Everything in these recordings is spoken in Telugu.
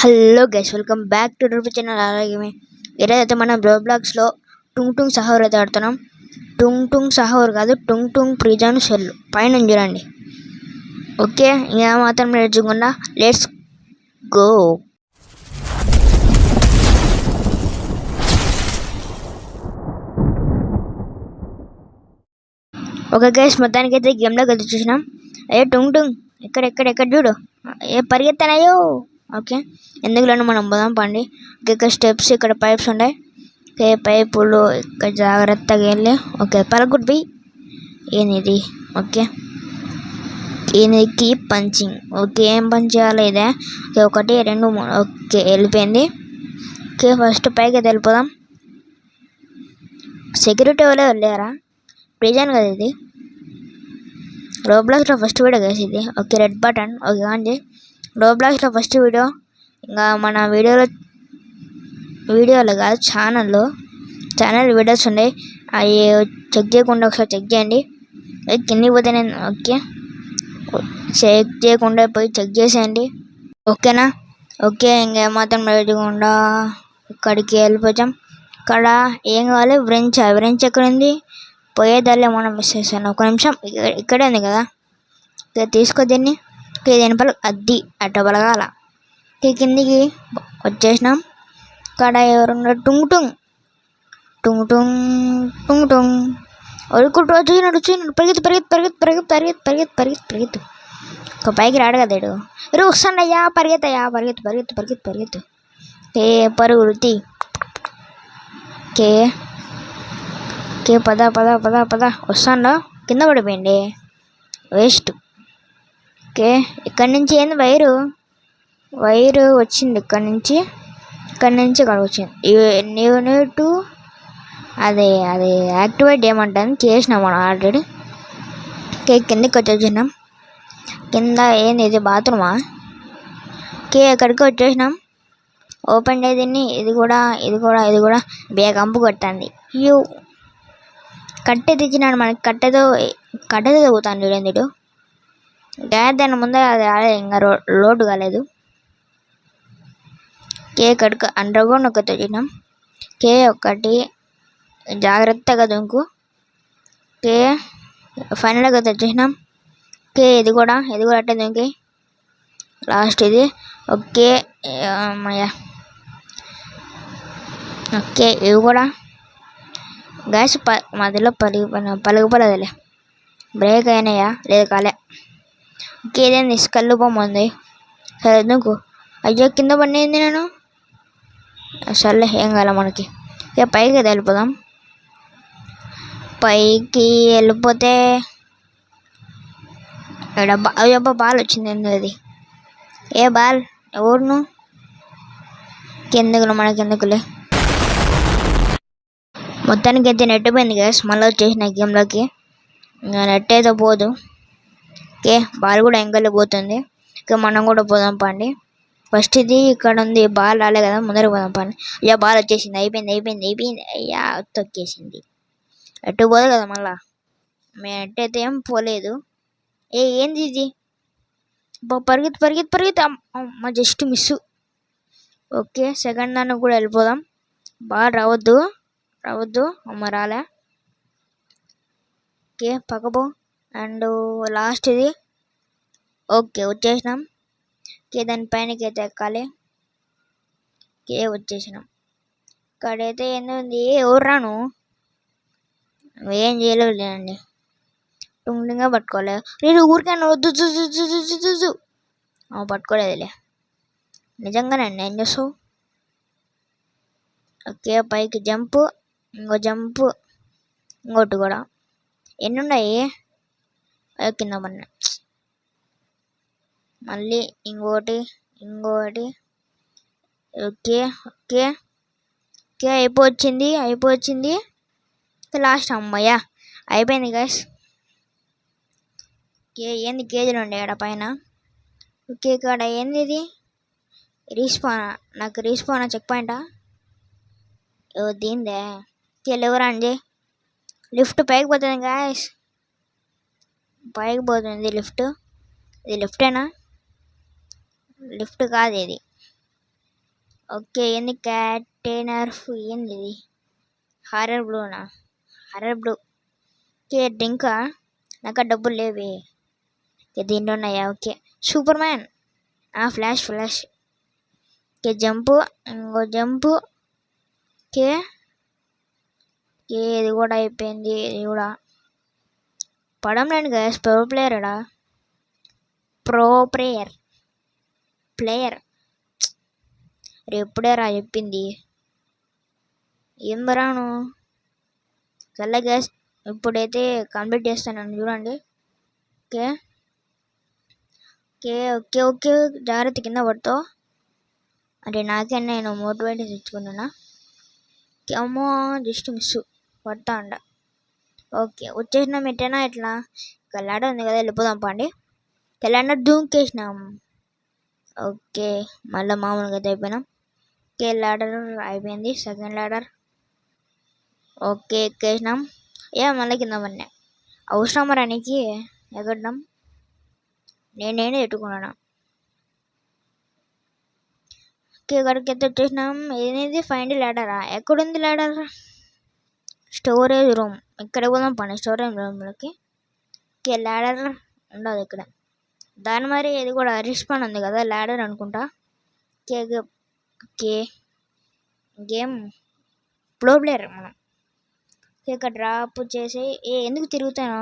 Hello guys, welcome back to YouTube channel. అలాగే ఈరోజైతే మనం రోబ్లాక్స్లో టుంగ్ టుంగ్ సహోర్ అయితే ఆడుతున్నాం. టుంగ్ టుంగ్ సహోర్ కాదు, టుంగ్ టుంగ్ ప్రిజన్ సెల్ పైన చూడండి. ఓకే, ఇంకా మాత్రం నేర్చుకున్నా, లెట్స్ గో. ఓకే గైస్, మొత్తానికి అయితే గేమ్లోకి అయితే చూసినాం. అయ్యో టుంగ్ టుంగ్ ఎక్కడ చూడు, ఏ పరిగెత్తనాయో. ఓకే, ఎందుకులోనూ మనం పోదాం పండి. ఇక్కడ స్టెప్స్, ఇక్కడ పైప్స్ ఉన్నాయి. ఓకే, పైపులు ఇక్కడ జాగ్రత్తగా వెళ్ళి. ఓకే, పలగుడ్ బి ఏనిది. ఓకే, ఇది కీప్ పంచింగ్. ఓకే, ఏం పని చేయాలి ఇదే. ఓకే, 1 2 3. ఓకే, వెళ్ళిపోయింది. ఓకే, ఫస్ట్ పైకి అయితే వెళ్ళిపోదాం. సెక్యూరిటీ వాళ్ళే వెళ్ళారా? ప్రిజన్ కదా ఇది. రోబ్లాక్స్లో ఫస్ట్ వీడియో కదా ఇది. Okay, red button. ఓకే అండి, రోబ్లాక్స్లో ఫస్ట్ వీడియో. ఇంకా మన వీడియోలో కాదు, ఛానల్ వీడియోస్ ఉన్నాయి. అవి చెక్ చేయకుండా ఒకసారి చెక్ చేయండి. కిందికి పోతే నేను ఓకే చెక్ చేయకుండా పోయి చెక్ చేసేయండి. ఓకేనా? ఓకే, ఇంకేమాత్రం లేకుండా ఇక్కడికి వెళ్ళిపోయాం. ఇక్కడ ఏం కావాలి? వ్రెంచ్ ఎక్కడ ఉంది? పోయేదాన్ని మనం మిస్ చేసాను. ఒక నిమిషం, ఇక్కడే ఉంది కదా. తీసుకో దీన్ని. దీని పలు అద్ది అట్ట బలగాల. కిందికి వచ్చేసినాం. ఇక్కడ ఎవరున్నారు? టుంగ్ టుంగ్ టుంగ్ టుంగ్ టుంగ్ టుంగ్ ఒడుకుంటూ వచ్చినాడు. పరిగెత్తు. ఒక పైకి రాడు కదా ఇడు. వస్తాడయ్యా, పరిగెత్తు. కే పరుగులు తీ. కే పద వస్తాడా? కింద పడిపోయింది, వేస్ట్. ఓకే, ఇక్కడి నుంచి ఏంది వైరు వచ్చింది. ఇక్కడి నుంచి ఇక్కడ వచ్చింది. నీవు టు అది యాక్టివేట్ చేయమంటాను, చేసినాం మనం ఆల్రెడీ. ఓకే, కిందకి వచ్చేసినాం. కింద ఏంది ఇది? బాత్రూమా? ఓకే, ఎక్కడికి వచ్చేసినాం. ఓపెన్ అయ్యింది. ఇది కూడా కంపు కొట్టింది. కట్టె తెచ్చినాడు మనకి. కట్టెతో తగ్గుతాను చూడండి. గ్యాస్ దాని ముందే అది రాలేదు, ఇంకా లోడ్ కాలేదు. కడుక అండర్ గ్రౌండ్ ఒకటి తెచ్చినాం. ఒకటి జాగ్రత్తగా దుంకు. ఫైనల్గా తెచ్చేసినాం. ఇది కూడా అట్టే దుంకి లాస్ట్ ఇది. ఓకే అమ్మయ్య. ఓకే, ఇవి కూడా గ్యాస్ మధ్యలో పలుకుపలదులే. బ్రేక్ అయినాయా? లేదు, కాలే. ఓకే, ఇదేంది స్కల్లు బొమ్మ ఉంది. సరే నువ్వు. అయ్యో, కింద పడిపోయింది నేను. సర్లే, ఏం కాల మనకి. ఇక పైకి వెళ్ళిపోదాం. పైకి వెళ్ళిపోతే అయ్యబ్బా, బాల్ వచ్చింది. ఎందుకు అది? ఏ బాల్? ఎవరు? మనకెందుకులే. మొత్తానికి అయితే నెట్ పోయింది గ్యాస్. మళ్ళీ వచ్చేసిన గేమ్లోకి. ఇంకా నెట్ అయితే పోదు. ఓకే, బాల్ కూడా ఎంకల్లో పోతుంది. ఇక మనం కూడా పోదాం పండి. ఫస్ట్ ఇది ఇక్కడ ఉంది, బాల్ రాలే కదా, ముందర పోదాం పండి. అయ్యా, బాల్ వచ్చేసింది. అయిపోయింది. అయ్యా, తొక్కేసింది. ఎట్టు పోదు కదా మళ్ళా. మేము నెట్ అయితే ఏం పోలేదు. ఏంది ఇది? పరిగెత్తు. అమ్మ, జస్ట్ మిస్. ఓకే, సెకండ్ దానికి కూడా వెళ్ళిపోదాం. బాల్ రావద్దు. అమ్మ, రాలే. ఓకే, పక్కపో. అండ్ లాస్ట్ ఇది. ఓకే, వచ్చేసినాం. దానిపైనకి అయితే ఎక్కాలి. వచ్చేసినాం. ఇక్కడైతే ఏంది? ఎవరు రాను? ఏం చేయలేండి. టుంగ్గా పట్టుకోలే. నేను ఊరికైనా వద్దు పట్టుకోలేదులే. నిజంగానే ఏం చేస్తావు? ఓకే, పైకి జంపు, ఇంకోటి కూడా. ఎన్ని ఉన్నాయి? కింద పడినా. మళ్ళీ ఇంకోటి. ఓకే, అయిపోవచ్చింది. లాస్ట్. అమ్మయ్యా, అయిపోయింది గైస్. ఏంది కేజీలు ఉండే ఆడ పైన. ఓకే, ఇక్కడ ఏంది ఇది? రీస్పానా చెక్ పాయింటా? దీందే. ఎవరండి? లిఫ్ట్ పైకి పోతుంది గాయస్. లిఫ్ట్. ఇది లిఫ్టేనా? లిఫ్ట్ కాదు ఇది. ఓకే ఏంది కంటైనర్ ఏంది ఇది హారర్ బ్లూనా హారర్ బ్లూ ఓకే డ్రింకా నాకు డబ్బులు లేవే ఓకే దీంట్లో ఉన్నాయా okay super man flash okay jump ఇంకో జంపు ఓకే ఓకే ఇది కూడా అయిపోయింది ఇది కూడా పడంలేండి గైస్ ప్రో ప్లేయర్ ఎప్పుడే రా చెప్పింది ఏం బరాను సర్లే గ్యాస్ ఇప్పుడైతే కంప్లీట్ చేస్తాను చూడండి ఓకే ఓకే ఓకే ఓకే జాగ్రత్త కింద పడతావు అంటే నాకే నేను మోటివేట్ తెచ్చుకున్నా అమ్మో జస్ట్ మిస్ పడతా అండ ఓకే వచ్చేసిన మెట్టేనా ఎట్లా కల్లాడ ఉంది కదా వెళ్ళిపోదాం పండి తెల్లాడ దూకేసినాం ఓకే మళ్ళీ మామూలుగా అయితే అయిపోయినాం ఓకే ల్యాడర్ అయిపోయింది సెకండ్ ల్యాడర్ ఓకే ఎక్కేసినాం మళ్ళీ కింద పడినా అవసరం రానికి ఎగడ్డం నేనే ఎట్టుకున్నాను ఓకే ఇక్కడికి అయితే వచ్చేసినాం ఏది ఫైండ్ ల్యాడరా ఎక్కడుంది ల్యాడర్ స్టోరేజ్ రూమ్ ఇక్కడ పోదాం పని స్టోరేజ్ రూమ్లోకి ఓకే ల్యాడర్ ఉండదు ఇక్కడ దాని మరి ఇది కూడా రిస్పాన్ ఉంది కదా ల్యాడర్ అనుకుంటా ఓకే గేమ్ ప్లేయర్ మనం ఇక్కడ డ్రాప్ చేసి ఎందుకు తిరుగుతాను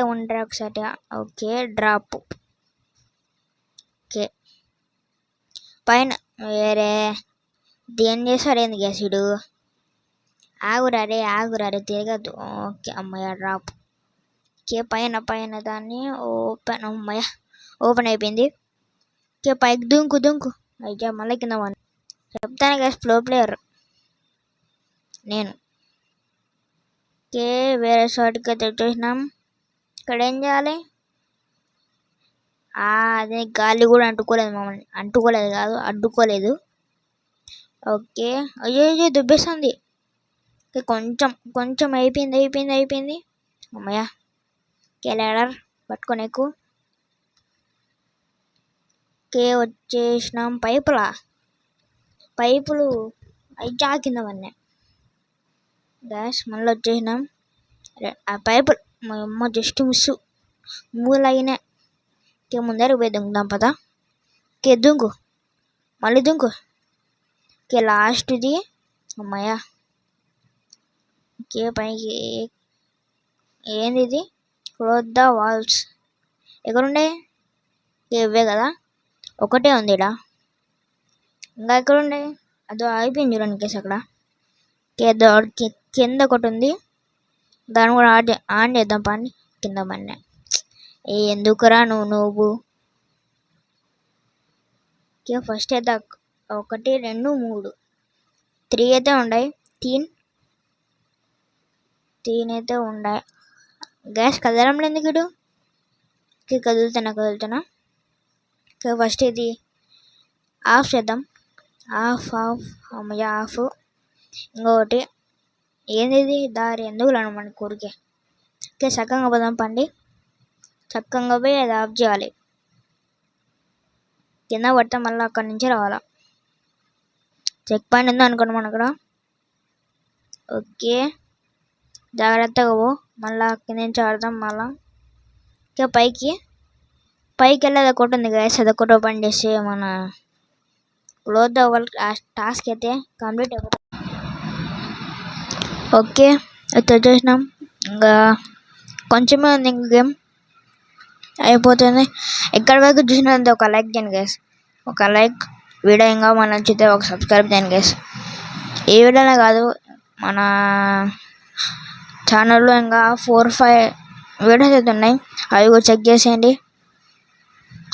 ఉండరా ఒకసారి ఓకే డ్రాప్ ఓకే పైన వేరే దేని చేశాడు ఏంది గ్యాసిడు ఆగురారే తిరగద్దు ఓకే అమ్మయ్య డ్రాప్ ఓకే పైన దాన్ని ఓపెన్ అయిపోయింది ఓకే పైకి దుంకు అయితే మళ్ళీ కింద చెప్తాను గ్యాస్ ప్లేయర్ నేను ఓకే వేరే చోటుకి అయితే వచ్చేసినాం ఇక్కడ ఏం చేయాలి అదే గాలి కూడా అంటుకోలేదు మమ్మల్ని అడ్డుకోలేదు ఓకే అయ్యో దుబ్బేస్తుంది కొంచెం అయిపోయింది అమ్మయ్య ఓకే ల్యాడర్ పట్టుకొని ఎక్కువ ఓకే వచ్చేసినాం పైపులు అయితే కింద పడినాయి గ్యాస్ మళ్ళీ వచ్చేసినాం ఆ పైపులు మా అమ్మ జస్ట్ మిస్ మూలగినా ఓకే ముందరకు పోయి దుంకుదాం పదా ఓకే మళ్ళీ దుంకు ఓకే లాస్ట్ది అమ్మయ్య ఓకే పైకి ఏంది ఇది క్లోజ్ ద వాల్స్ ఎక్కడుండే ఇవే కదా ఒకటే ఉంది ఇక్కడ ఇంకా ఎక్కడుండే అదో అయిపోయింది చూడండి కేసు అక్కడ కింద ఒకటి ఉంది దాన్ని కూడా ఆన్ చేద్దాం పని కింద పడినా ఎందుకురా నువ్వు ఓకే ఫస్ట్ అయితే 1 2 3 3 అయితే ఉన్నాయి తీన్ అయితే ఉన్నాయి గ్యాస్ కదలంలో ఎందుకు ఇడు ఓకే కదులుతున్నా ఓకే ఫస్ట్ ఇది ఆఫ్ చేద్దాం ఆఫ్ అమ్మయ్య ఆఫ్ ఇంకొకటి ఏంది ఇది దారి ఎందుకు లేను మన ఊరికే ఓకే చక్కగా పోదాం పండి చక్కగా పోయి అది ఆఫ్ చేయాలి కింద పడితే మళ్ళీ అక్కడి నుంచి రావాలా చెక్ పాయింట్ ఉందో అనుకోండి మన అక్కడ ఓకే జాగ్రత్తగా పో మళ్ళీ కింద నుంచి ఆడదాం మళ్ళా ఓకే పైకి వెళ్ళేది ఒకటి ఉంది గ్యాస్ అదొకటి ఓపెన్ చేసి మన క్లోజ్ ద వరల్డ్ టాస్క్ అయితే కంప్లీట్ అయిపోతుంది ఓకే అయితే వచ్చేసినాం ఇంకా కొంచెమే ఉంది ఇంక గేమ్ అయిపోతుంది ఎక్కడి వరకు చూసినంత ఒక లైక్ చేయండి గ్యాస్ ఒక లైక్ వీడియో ఇంకా మన నచ్చితే ఒక సబ్స్క్రైబ్ చేయండి గ్యాస్ ఏ వీడియోనే కాదు మన ఛానల్లో ఇంకా 4-5 వీడియోస్ అయితే ఉన్నాయి అవి కూడా చెక్ చేసేయండి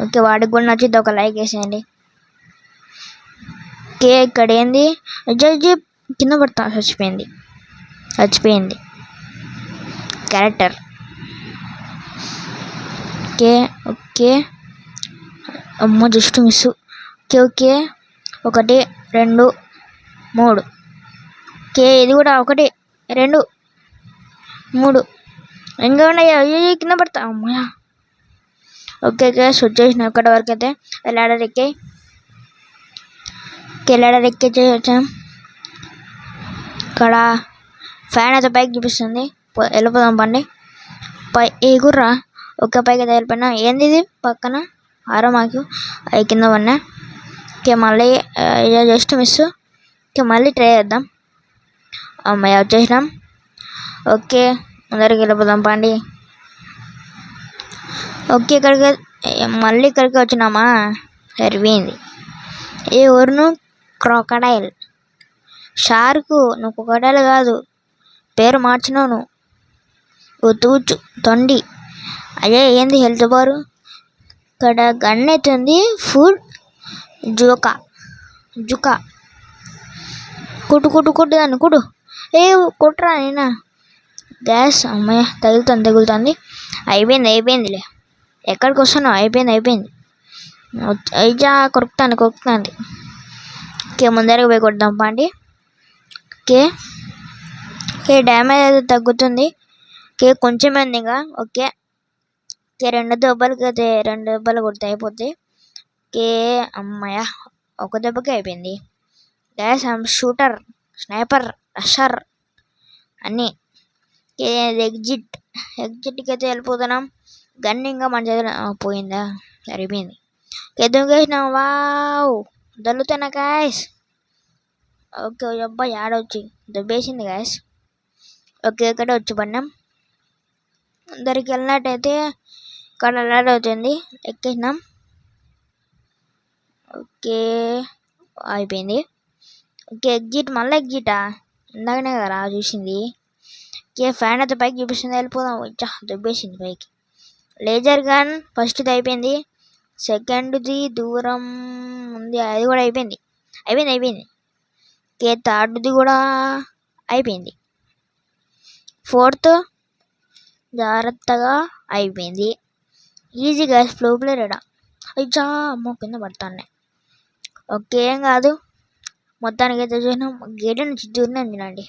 ఓకే వాడికి కూడా నచ్చితే ఒక లైక్ వేసేయండి ఓకే ఇక్కడ ఏంది అజ్జి కింద పడతా చచ్చిపోయింది క్యారెక్టర్ ఓకే అమ్మ జస్ట్ మిస్ ఓకే 1 2 3 ఓకే ఇది కూడా 1 2 3 ఇంకా ఉన్నాయి అయ్యో కింద పడతా అమ్మయ్య ఓకే గ్యాస్ వచ్చేసిన అక్కడి వరకు అయితే ల్యాడర్ ఎక్కి లడర్ ఎక్కించేసాం. ఇక్కడ ఫ్యాన్ అయితే పైకి చూపిస్తుంది. వెళ్ళిపోదాం పండి. ఎగుర్రా. ఒక్క పైకి అయితే వెళ్ళిపోయినా. ఏంది ఇది పక్కన ఆరమాకు అవి కింద పడినా. ఓకే మళ్ళీ జస్ట్ మిస్. ఓకే మళ్ళీ ట్రై చేద్దాం. అమ్మాయి వచ్చేసినాం. ఓకే ముందరికి వెళ్ళిపోదాం పండి. ఓకే మళ్ళీ ఇక్కడికి వచ్చినామా. సరిపోయింది. ఏ ఊరును క్రొకడైల్ షార్కు. నువ్వు క్రొకడైల్ కాదు, పేరు మార్చినావు నువ్వు. తూచు తొండి. అదే ఏంది హెల్త్ బారు. ఇక్కడ గన్ అవుతుంది. ఫుడ్ జుకా కుట్టు దాన్ని కుట్టు. కుట్రా నేనా. గ్యాస్ అమ్మాయి తగులుతుంది. అయిపోయిందిలే. ఎక్కడికి వస్తున్నావు. అయిపోయింది. అయిజా కొరుకుతాను. ఓకే ముందరకు పోయి కొడదాం పండి. ఓకే డ్యామేజ్ అయితే తగ్గుతుంది. ఓకే కొంచెం ఇంకా. ఓకే 2 దెబ్బలు కొడితే అయిపోద్ది. ఓకే అమ్మాయ ఒక దెబ్బకి అయిపోయింది. గ్యాస్ షూటర్, స్నైపర్, రషర్ అన్నీ. ఎగ్జిట్కి అయితే వెళ్ళిపోతున్నాం. గన్ ఇంకా మన చేతిలో పోయిందా. సరిపోయింది. దొంగేసినాం. వావ్ దొల్లుతున్నా గాయస్. ఓకే అబ్బాయి ఆడొచ్చి దొబ్బేసింది గాయస్. ఓకే ఇక్కడ వచ్చి పడినాం. అందరికి వెళ్ళినట్టయితే ఇక్కడ లాడ్ అవుతుంది. ఎక్కేసినాం. ఓకే అయిపోయింది. ఓకే మళ్ళీ ఎగ్జిటా. ఇందాకనే కదా చూసింది. ఓకే ఫ్యాన్ అయితే పైకి చూపిస్తుంది. వెళ్ళిపోదాం. దొబ్బేసింది పైకి. లేజర్ గన్ ఫస్ట్ది అయిపోయింది. సెకండ్ది దూరం ఉంది. అది కూడా అయిపోయింది. ఓకే థర్డ్ది కూడా అయిపోయింది. ఫోర్త్ జాగ్రత్తగా అయిపోయింది. ఈజీగా ఫ్లో ప్లేయర్ ఎడా. అయ్యా అమ్మ కింద పడతానే. ఓకే ఏం కాదు. మొత్తానికి అయితే చూసినాం. గేట్ నుంచి దూరం తినండి.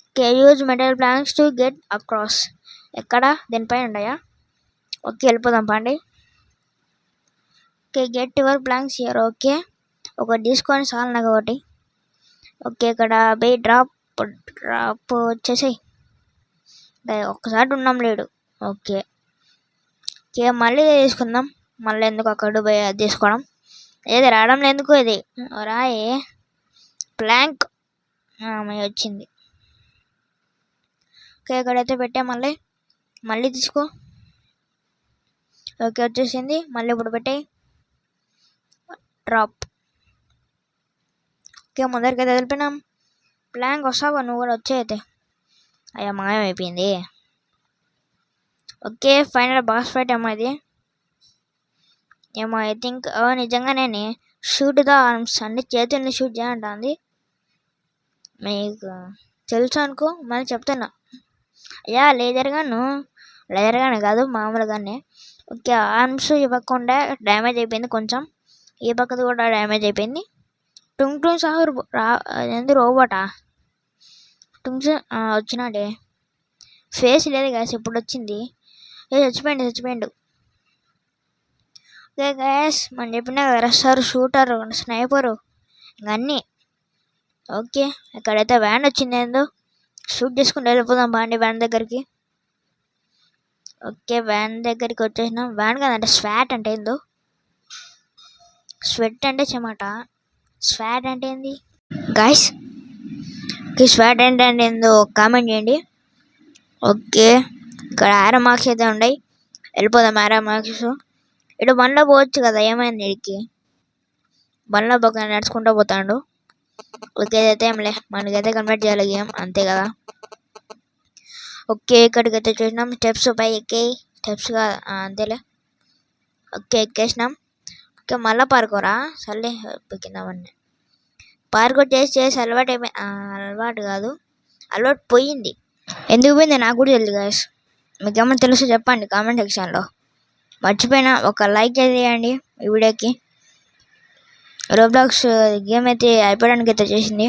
Okay use metal planks to get across. ఎక్కడ దీనిపైన ఉన్నాయా. ఓకే వెళ్ళిపోదాం పండి. Okay get your planks here. Okay ఒకటి తీసుకొని చాలు నాకు ఒకటి. ఓకే ఇక్కడ బై డ్రాప్ వచ్చేసాయి. ఒక్కసారి ఉన్నాం లేడు. ఓకే మళ్ళీ తీసుకుందాం. మళ్ళీ ఎందుకు అక్కడ పోయి అది తీసుకోవడం. ఏది రావడం ఎందుకు. ఇది రాయే ప్లాంక్ వచ్చింది. ఓకే ఇక్కడైతే పెట్టా. మళ్ళీ తీసుకో. ఓకే వచ్చేసింది. మళ్ళీ ఇప్పుడు పెట్టాయి. డ్రాప్. ఓకే ముందరికి అయితే వెళ్ళిపోయినాం. ప్లాంక్ వస్తావా నువ్వు కూడా. వచ్చేయితే అయ్యా మాయమైపోయింది. ఓకే ఫైనల్ బాస్ ఫైట్ ఇది. ఐ థింక్ నిజంగానే షూట్ ద ఆర్మ్స్ అన్ని చేతుల్ని షూట్ చేయంటుంది. మీకు తెలుసు అనుకో మళ్ళీ చెప్తున్నా. అయ్యా లేజర్ గన్ కాదు మామూలుగానే. ఓకే ఆర్మ్స్ ఇవ్వకుండా డ్యామేజ్ అయిపోయింది కొంచెం. ఈ పక్కది కూడా డ్యామేజ్ అయిపోయింది. టుంగ్ సాగు ఎందు రోబోటా. టుంగ్స్ వచ్చినాడే. ఫేస్ లేదు గ్యాస్. ఇప్పుడు వచ్చింది. చచ్చిపోయిండు. ఓకే గ్యాస్ మనం చెప్పినా కదా రస్సర్, షూటర్, స్నైపరు అన్నీ. ఓకే ఇక్కడైతే వ్యాన్ వచ్చింది. ఏందో షూట్ చేసుకుంటూ వెళ్ళిపోదాం బాండి వ్యాన్ దగ్గరికి. ఓకే వ్యాన్ దగ్గరికి వచ్చేసినాం. వ్యాన్ కదంటే స్వాట్ అంటే ఏందో. స్వెట్ అంటే చెమట. స్వాట్ అంటే ఏంది గాయస్. స్వాట్ అంటే ఏందో కామెంట్ చేయండి. ఓకే ఇక్కడ ఆరో మార్క్స్ అయితే ఉన్నాయి. వెళ్ళిపోదాం ఆరో మార్క్స్. ఇటు బండ్లో పోవచ్చు కదా. ఏమైంది ఇడికి. బండ్లో పక్కన నడుచుకుంటూ పోతాడు. ఓకే అయితే ఏంలే మనకైతే కన్వర్ట్ చేయాలి గేమ్ అంతే కదా. ఓకే ఇక్కడికైతే చూసినాం. స్టెప్స్ పై ఎక్కాయి. స్టెప్స్ కాదు అంతేలే. ఓకే ఎక్కేసినాం. ఓకే మళ్ళీ పార్కోరా. సర్లే ఎక్కిందామని. పార్కోర్ చేసి అలవాటు కాదు. అలవాటు పోయింది. ఎందుకు పోయింది నాకు కూడా తెలియదు గాయస్. మీకేమన్నా తెలుసు చెప్పండి కామెంట్ సెక్షన్లో. మర్చిపోయినా ఒక లైక్ చేయండి ఈ వీడియోకి. రోబ్లాక్స్ గేమ్ అయితే అయిపోవడానికి అయితే చేసింది.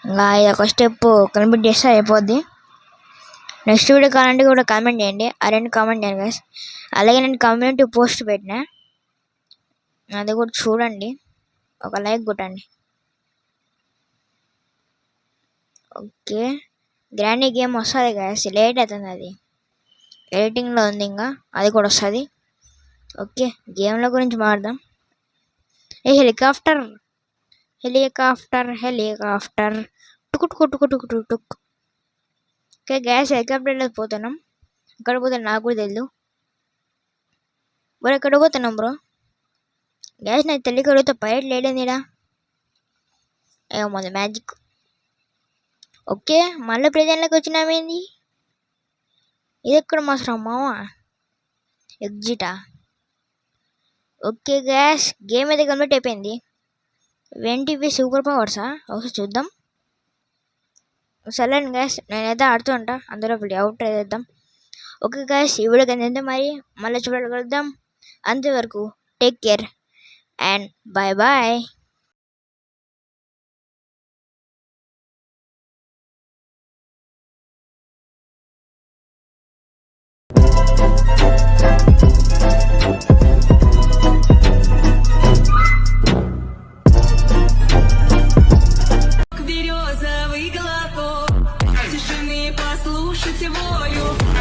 ఇంకా ఇది ఒక స్టెప్ కంప్లీట్ చేస్తే అయిపోద్ది. నెక్స్ట్ వీడియో కావాలంటే కూడా కామెంట్ చేయండి. ఆ 2 కామెంట్ చేయండి గైస్. అలాగే నేను కమ్యూనిటీ పోస్ట్ పెట్టినా, అది కూడా చూడండి. ఒక లైక్ కొట్టండి. ఓకే, గ్రాండీ గేమ్ వస్తుంది గ్యాస్, లేట్ అవుతుంది, అది ఎడిటింగ్లో ఉంది, ఇంకా అది కూడా వస్తుంది. ఓకే, గేమ్ల గురించి మాట్లాడదాం. ఏ హెలికాప్టర్ హెలికాప్టర్ హెలికాప్టర్ టుకుట్ కుట్టు కుట్టు కుట్టు టుక్. ఓకే గ్యాస్, హెలికాప్టర్లో పోతున్నాం. ఎక్కడ పోతున్నాం నాకు కూడా తెలియదు. బ్రో ఎక్కడ పోతున్నాం బ్రో? గ్యాస్ నాకు తెలియక అడుగుతా, పైలట్ లేడేందిడా? ఏమో మ్యాజిక్. ఓకే, మళ్ళీ ప్రజల్లోకి వచ్చినామేంది? ఇది ఎక్కడ మాత్రం మావా? ఎగ్జిటా? ఓకే గ్యాస్, గేమ్ అయితే కంప్లీట్ అయిపోయింది. ఏంటివి సూపర్ పవర్సా? ఒకసారి చూద్దాం. సరే గ్యాస్, నేనైతే ఆడుతూ ఉంటా, అందులో అవుట్ చేద్దాం. ఓకే గ్యాస్, ఈ వీడియో కింద మరి మళ్ళీ చూడగలుగుతాం. అంతవరకు take care and bye bye. Березовый глоток, тишины послушать вою.